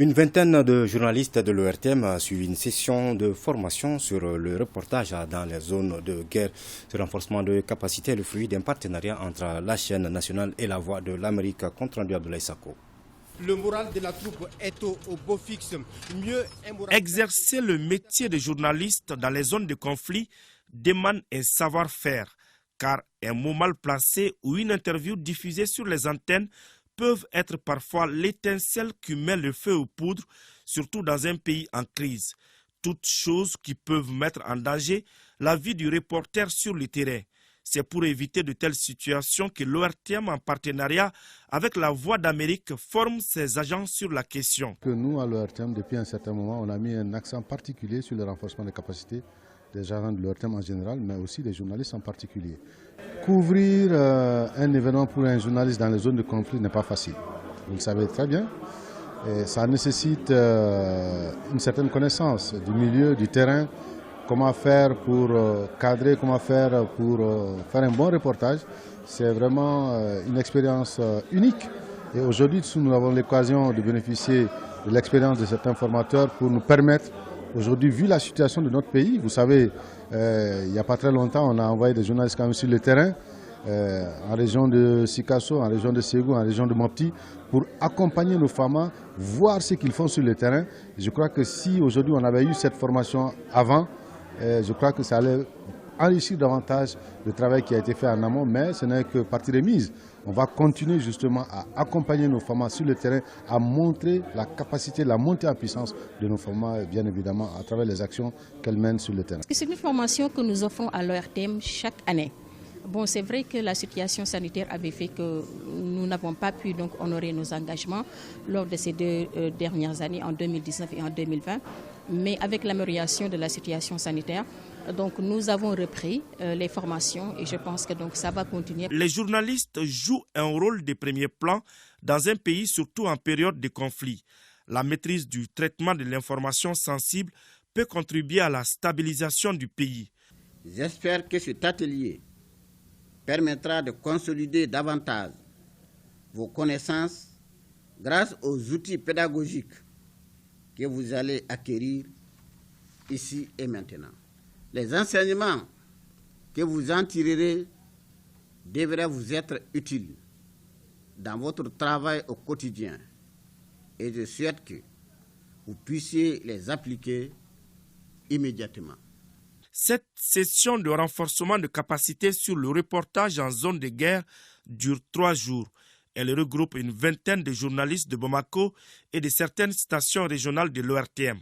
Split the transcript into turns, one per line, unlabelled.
Une vingtaine de journalistes de l'ORTM a suivi une session de formation sur le reportage dans les zones de guerre. Ce renforcement de capacité est le fruit d'un partenariat entre la chaîne nationale et la Voix de l'Amérique, compte rendu Abdoulaye Sako.
Le moral de la troupe est au beau fixe.
Exercer le métier de journaliste dans les zones de conflit demande un savoir-faire, car un mot mal placé ou une interview diffusée sur les antennes peuvent être parfois l'étincelle qui met le feu aux poudres, surtout dans un pays en crise. Toutes choses qui peuvent mettre en danger la vie du reporter sur le terrain. C'est pour éviter de telles situations que l'ORTM, en partenariat avec la Voix d'Amérique, forme ses agents sur la question.
Nous, à l'ORTM, depuis un certain moment, on a mis un accent particulier sur le renforcement des capacités des agents de l'ORTM en général, mais aussi des journalistes en particulier. Couvrir un événement pour un journaliste dans les zones de conflit n'est pas facile. Vous le savez très bien. Et ça nécessite une certaine connaissance du milieu, du terrain, comment faire pour cadrer, comment faire pour faire un bon reportage. C'est vraiment une expérience unique. Et aujourd'hui, nous avons l'occasion de bénéficier de l'expérience de certains formateurs pour nous permettre, aujourd'hui, vu la situation de notre pays, vous savez, il n'y a pas très longtemps, on a envoyé des journalistes quand même sur le terrain, en région de Sikasso, en région de Ségou, en région de Mopti, pour accompagner nos femmes, voir ce qu'ils font sur le terrain. Je crois que si aujourd'hui on avait eu cette formation avant, je crois que ça allait enrichir davantage le travail qui a été fait en amont, mais ce n'est que partie remise. On va continuer justement à accompagner nos femmes sur le terrain, à montrer la capacité, la montée en puissance de nos femmes, bien évidemment, à travers les actions qu'elles mènent sur le terrain.
C'est une formation que nous offrons à l'ORTM chaque année. Bon, c'est vrai que la situation sanitaire avait fait que nous n'avons pas pu donc honorer nos engagements lors de ces deux dernières années, en 2019 et en 2020. Mais avec l'amélioration de la situation sanitaire, donc nous avons repris les formations et je pense que donc ça va continuer.
Les journalistes jouent un rôle de premier plan dans un pays, surtout en période de conflit. La maîtrise du traitement de l'information sensible peut contribuer à la stabilisation du pays.
J'espère que cet atelier permettra de consolider davantage vos connaissances grâce aux outils pédagogiques que vous allez acquérir ici et maintenant. Les enseignements que vous en tirerez devraient vous être utiles dans votre travail au quotidien et je souhaite que vous puissiez les appliquer immédiatement.
Cette session de renforcement de capacité sur le reportage en zone de guerre dure 3 jours. Elle regroupe une vingtaine de journalistes de Bamako et de certaines stations régionales de l'ORTM.